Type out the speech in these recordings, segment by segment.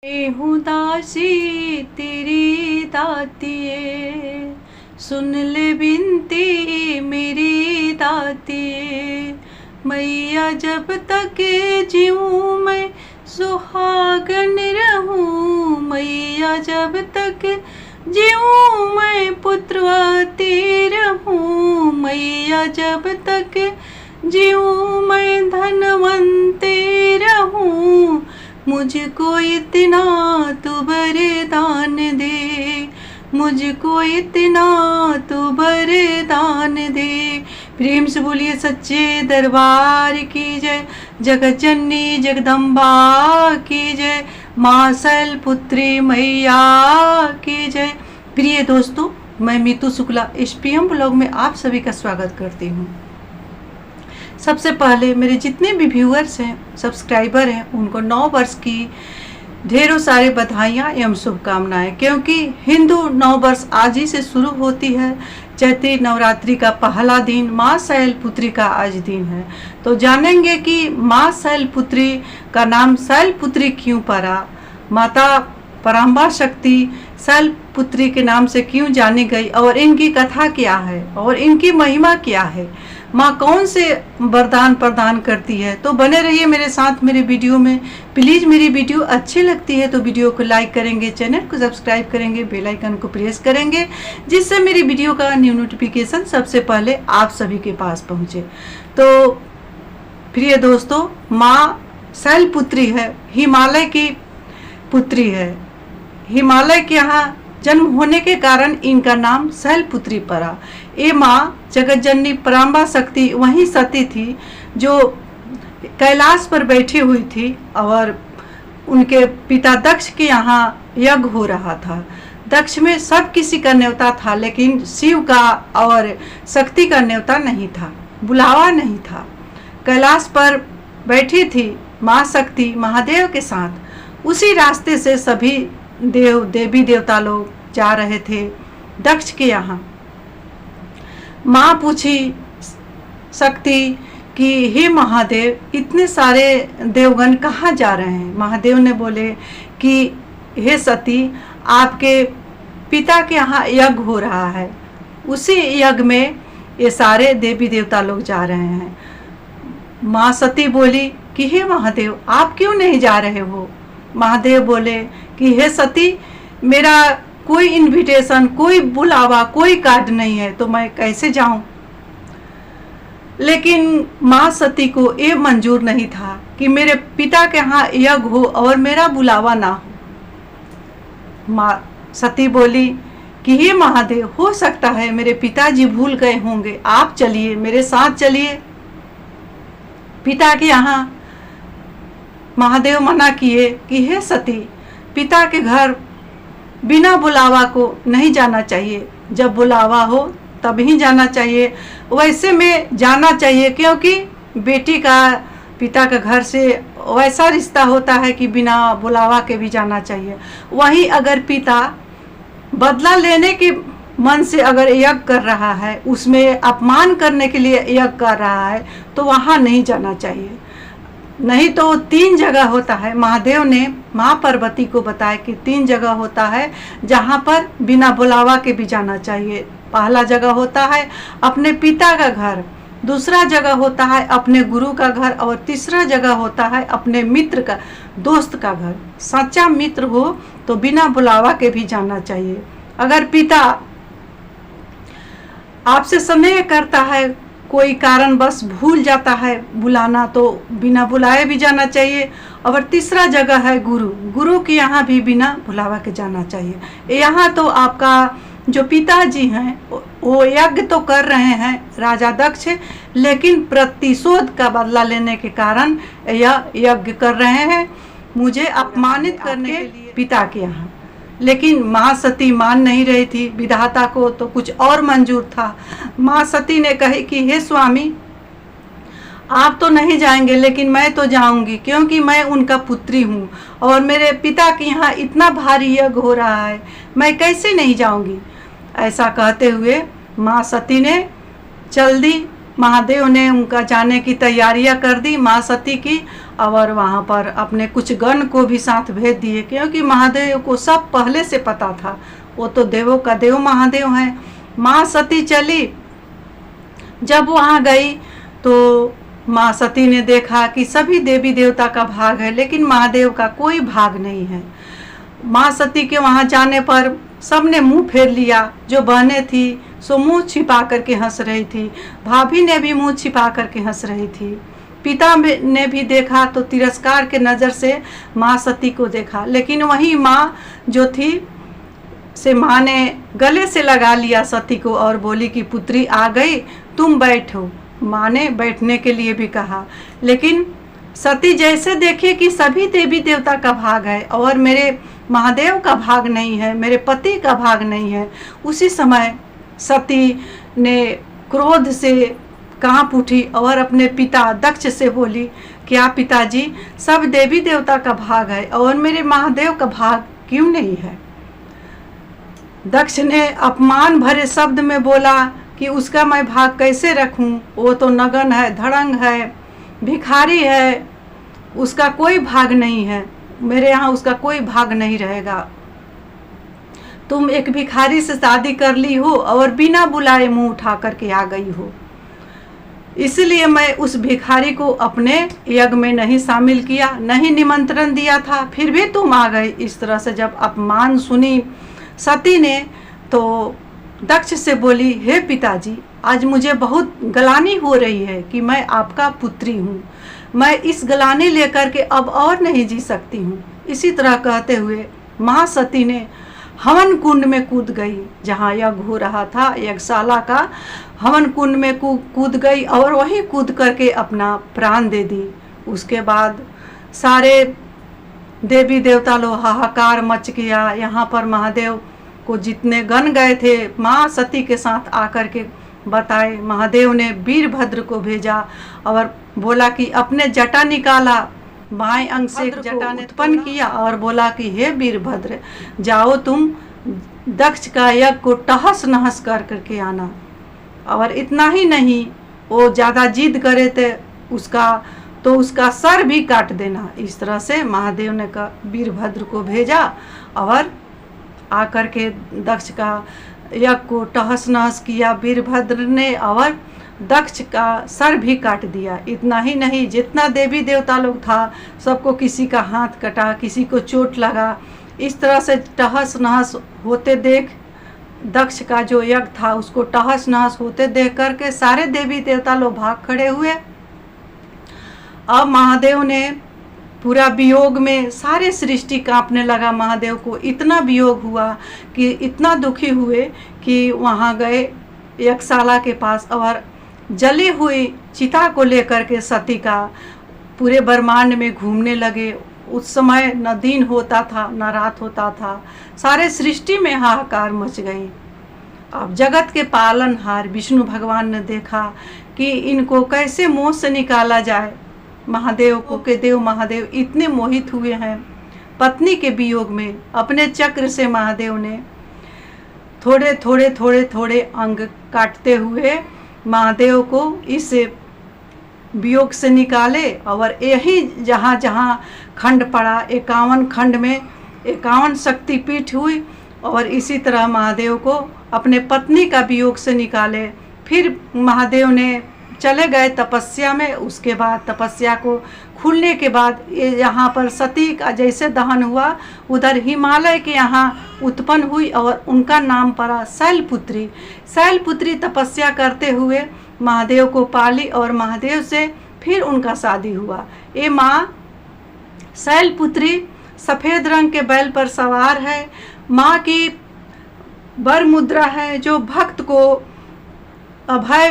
मैं हूँ दासी तेरी दातिए, सुन ले बिनती मेरी दातिए। मैया जब तक जीऊँ मैं सुहागन रहूँ, मैया जब तक जीऊँ मैं पुत्रवती रहूँ, मैया जब तक जीऊँ मैं धनवंती रहूँ। मुझको इतना तू वरदान दे, मुझको इतना तू वरदान दे। प्रेम से बोलिए सच्चे दरबार की जय, जगत जननी जगदम्बा की जय, माँ शैलपुत्री मैया की जय। प्रिय दोस्तों, मैं मीतू शुक्ला SPM ब्लॉग में आप सभी का स्वागत करती हूँ। सबसे पहले मेरे जितने भी व्यूअर्स हैं, सब्सक्राइबर हैं, उनको नव वर्ष की ढेरों सारी बधाइयाँ एवं शुभकामनाएं, क्योंकि हिंदू नव वर्ष आज ही से शुरू होती है। चैत्री नवरात्रि का पहला दिन माँ शैलपुत्री का आज दिन है। तो जानेंगे कि माँ शैलपुत्री का नाम शैलपुत्री क्यों पड़ा, माता पराम्बा शक्ति शैलपुत्री के नाम से क्यों जानी गई, और इनकी कथा क्या है और इनकी महिमा क्या है, माँ कौन से वरदान प्रदान करती है। तो बने रहिए मेरे साथ मेरे वीडियो में। प्लीज़ मेरी वीडियो अच्छी लगती है तो वीडियो को लाइक करेंगे, चैनल को सब्सक्राइब करेंगे, बेल आइकन को प्रेस करेंगे, जिससे मेरी वीडियो का न्यू नोटिफिकेशन सबसे पहले आप सभी के पास पहुँचे। तो प्रिय दोस्तों, माँ शैलपुत्री है, हिमालय की पुत्री है। हिमालय के यहाँ जन्म होने के कारण इनका नाम शैलपुत्री पड़ा। ये माँ जगत जननी पराम्बा शक्ति वहीं सती थी जो कैलाश पर बैठी हुई थी, और उनके पिता दक्ष के यहाँ यज्ञ हो रहा था। दक्ष में सब किसी का न्योता था, लेकिन शिव का और शक्ति का न्योता नहीं था, बुलावा नहीं था। कैलाश पर बैठी थी माँ शक्ति महादेव के साथ। उसी रास्ते से सभी देवी देवता लोग जा रहे थे दक्ष के यहाँ। माँ पूछी शक्ति कि हे महादेव, इतने सारे देवगण कहाँ जा रहे हैं। महादेव ने बोले कि हे सती, आपके पिता के यहाँ यज्ञ हो रहा है, उसी यज्ञ में ये सारे देवी देवता लोग जा रहे हैं। माँ सती बोली कि हे महादेव, आप क्यों नहीं जा रहे हो। महादेव बोले कि हे सती, मेरा कोई इनविटेशन, कोई बुलावा, कोई कार्ड नहीं है, तो मैं कैसे जाऊं। लेकिन माँ सती को ये मंजूर नहीं था कि मेरे पिता के यहाँ यज्ञ हो और मेरा बुलावा ना हो। माँ सती बोली कि हे महादेव, हो सकता है मेरे पिताजी भूल गए होंगे, आप चलिए, मेरे साथ चलिए। पिता के यहाँ महादेव मना किए कि हे सती, पिता के घर बिना बुलावा को नहीं जाना चाहिए, जब बुलावा हो तब ही जाना चाहिए। वैसे में जाना चाहिए, क्योंकि बेटी का पिता के घर से वैसा रिश्ता होता है कि बिना बुलावा के भी जाना चाहिए। वहीं अगर पिता बदला लेने के मन से अगर यज्ञ कर रहा है, उसमें अपमान करने के लिए यज्ञ कर रहा है, तो वहाँ नहीं जाना चाहिए। नहीं तो 3 जगह होता है। महादेव ने माँ पार्वती को बताया कि 3 जगह होता है जहाँ पर बिना बुलावा के भी जाना चाहिए। पहला जगह होता है अपने पिता का घर, दूसरा जगह होता है अपने गुरु का घर, और तीसरा जगह होता है अपने मित्र का, दोस्त का घर। सच्चा मित्र हो तो बिना बुलावा के भी जाना चाहिए। अगर पिता आपसे स्नेह करता है, कोई कारण बस भूल जाता है बुलाना, तो बिना बुलाए भी जाना चाहिए। और तीसरा जगह है गुरु, गुरु के यहाँ भी बिना बुलावा के जाना चाहिए। यहाँ तो आपका जो पिताजी हैं वो यज्ञ तो कर रहे हैं राजा दक्ष, लेकिन प्रतिशोध का बदला लेने के कारण यह यज्ञ कर रहे हैं मुझे अपमानित करने के लिए पिता के यहाँ। लेकिन माँ सती मान नहीं रही थी, विधाता को तो कुछ और मंजूर था। माँ सती ने कही कि हे स्वामी, आप तो नहीं जाएंगे, लेकिन मैं तो जाऊंगी, क्योंकि मैं उनका पुत्री हूँ और मेरे पिता के यहाँ इतना भारी यज्ञ हो रहा है, मैं कैसे नहीं जाऊंगी। ऐसा कहते हुए माँ सती ने चल दी। महादेव ने उनका जाने की तैयारियां कर दी माँ सती की, और वहाँ पर अपने कुछ गण को भी साथ भेज दिए, क्योंकि महादेव को सब पहले से पता था, वो तो देवों का देव महादेव हैं। माँ सती चली, जब वहाँ गई तो माँ सती ने देखा कि सभी देवी देवता का भाग है, लेकिन महादेव का कोई भाग नहीं है। माँ सती के वहाँ जाने पर सबने मुंह फेर लिया। जो बहनें थी सो मुंह छिपा करके हंस रही थी, भाभी ने भी मुंह छिपा करके हंस रही थी। पिता ने भी देखा तो तिरस्कार के नज़र से माँ सती को देखा, लेकिन वही माँ जो थी से माँ ने गले से लगा लिया सती को और बोली कि पुत्री आ गई, तुम बैठो। माँ ने बैठने के लिए भी कहा, लेकिन सती जैसे देखे कि सभी देवी देवता का भाग है और मेरे महादेव का भाग नहीं है, मेरे पति का भाग नहीं है, उसी समय सती ने क्रोध से कांप उठी और अपने पिता दक्ष से बोली, क्या पिताजी, सब देवी देवता का भाग है और मेरे महादेव का भाग क्यों नहीं है? दक्ष ने अपमान भरे शब्द में बोला कि उसका मैं भाग कैसे रखूं? वो तो नगन है, धड़ंग है, भिखारी है, उसका कोई भाग नहीं है, मेरे यहाँ उसका कोई भाग नहीं रहेगा। तुम एक भिखारी से शादी कर ली हो और बिना बुलाए मुंह उठा करके आ गई हो, इसलिए मैं उस भिखारी को अपने यज्ञ में नहीं शामिल किया, नहीं निमंत्रण दिया था, फिर भी तुम आ गई। इस तरह से जब अपमान सुनी सती ने तो दक्ष से बोली, हे पिताजी, आज मुझे बहुत गलानी हो रही है कि मैं आपका पुत्री हूँ, मैं इस गलानी लेकर के अब और नहीं जी सकती हूँ। इसी तरह कहते हुए माँ सती ने हवन कुंड में कूद गई, जहाँ यज्ञ हो रहा था, यज्ञशाला का हवन कुंड में कूद गई और वहीं कूद करके अपना प्राण दे दी। उसके बाद सारे देवी देवता लोग हाहाकार मच गया। यहाँ पर महादेव को जितने गण गए थे माँ सती के साथ आकर के बताए। महादेव ने वीरभद्र को भेजा और बोला कि अपने जटा निकाला, बाएं अंग से जटा ने उत्पन्न किया और बोला कि हे वीरभद्र, जाओ तुम दक्ष का यज्ञ को तहस नहस कर करके आना। और इतना ही नहीं, वो ज़्यादा जिद करे थे उसका सर भी काट देना। इस तरह से महादेव ने वीरभद्र को भेजा और आकर के दक्ष का यज्ञ को तहस नहस किया वीरभद्र ने और दक्ष का सर भी काट दिया। इतना ही नहीं, जितना देवी देवता लोग था सबको किसी का हाथ कटा, किसी को चोट लगा। इस तरह से तहस नहस होते देख दक्ष का जो यज्ञ था उसको तहस नहस होते देख करके सारे देवी देवता लोग भाग खड़े हुए। अब महादेव ने पूरा वियोग में सारे सृष्टि कांपने लगा। महादेव को इतना वियोग हुआ कि इतना दुखी हुए कि वहाँ गए यज्ञशाला के पास और जली हुई चिता को लेकर के सती का पूरे ब्रह्मांड में घूमने लगे। उस समय न दिन होता था न रात होता था, सारे सृष्टि में हाहाकार मच गई। अब जगत के पालनहार विष्णु भगवान ने देखा कि इनको कैसे मोह से निकाला जाए। महादेव को के देव महादेव इतने मोहित हुए हैं पत्नी के वियोग में। अपने चक्र से महादेव ने थोड़े थोड़े थोड़े थोड़े अंग काटते हुए महादेव को इस वियोग से निकाले और यही जहाँ जहाँ खंड पड़ा 51 खंड में 51 शक्तिपीठ हुई और इसी तरह महादेव को अपने पत्नी का वियोग से निकाले। फिर महादेव ने चले गए तपस्या में। उसके बाद तपस्या को खुलने के बाद ये यहाँ पर सती का जैसे दहन हुआ उधर हिमालय के यहाँ उत्पन्न हुई और उनका नाम पड़ा शैलपुत्री। शैलपुत्री तपस्या करते हुए महादेव को पाली और महादेव से फिर उनका शादी हुआ। ये माँ शैलपुत्री सफ़ेद रंग के बैल पर सवार है। माँ की वर मुद्रा है जो भक्त को अभय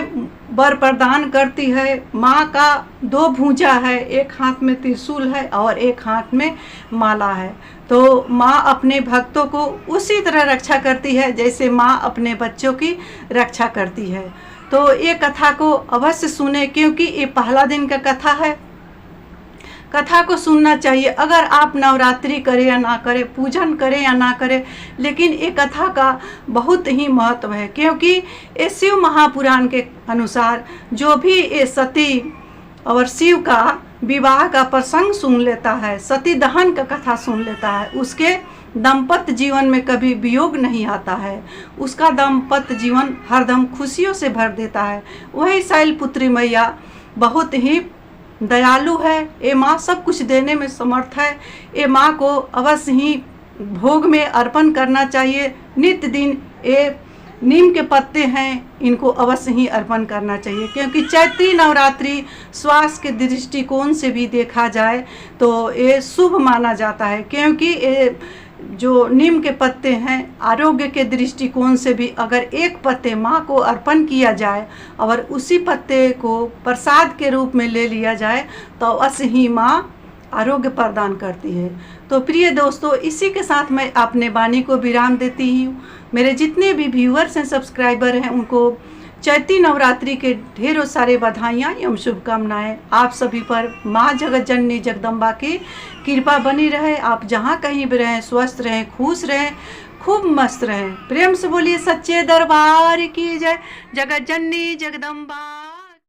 वर प्रदान करती है। माँ का 2 भुजा है, एक हाथ में त्रिशूल है और एक हाथ में माला है। तो माँ अपने भक्तों को उसी तरह रक्षा करती है जैसे माँ अपने बच्चों की रक्षा करती है। तो ये कथा को अवश्य सुने क्योंकि ये पहला दिन का कथा है। कथा को सुनना चाहिए। अगर आप नवरात्रि करें या ना करें, पूजन करें या ना करें, लेकिन ये कथा का बहुत ही महत्व है क्योंकि ये शिव महापुराण के अनुसार जो भी ये सती और शिव का विवाह का प्रसंग सुन लेता है, सती दहन का कथा सुन लेता है, उसके दाम्पत्य जीवन में कभी वियोग नहीं आता है, उसका दाम्पत्य जीवन हरदम खुशियों से भर देता है। वही शैलपुत्री मैया बहुत ही दयालु है। ये माँ सब कुछ देने में समर्थ है। ये माँ को अवश्य ही भोग में अर्पण करना चाहिए। नित्य दिन ये नीम के पत्ते हैं, इनको अवश्य ही अर्पण करना चाहिए, क्योंकि चैत्री नवरात्रि स्वास्थ्य के दृष्टिकोण से भी देखा जाए तो ये शुभ माना जाता है, क्योंकि ये जो नीम के पत्ते हैं आरोग्य के दृष्टिकोण से भी अगर एक पत्ते माँ को अर्पण किया जाए और उसी पत्ते को प्रसाद के रूप में ले लिया जाए तो अवश्य ही माँ आरोग्य प्रदान करती है। तो प्रिय दोस्तों, इसी के साथ मैं अपने वाणी को विराम देती हूँ। मेरे जितने भी व्यूअर्स हैं, सब्सक्राइबर हैं, उनको चैती नवरात्रि के ढेरों सारे बधाइयाँ एवं शुभकामनाएं। आप सभी पर माँ जगत जननी जगदम्बा की कृपा बनी रहे। आप जहाँ कहीं भी रहें, स्वस्थ रहें, खुश रहें, खूब मस्त रहें। प्रेम से बोलिए सच्चे दरबार की जय। जगत जननी जगदम्बा।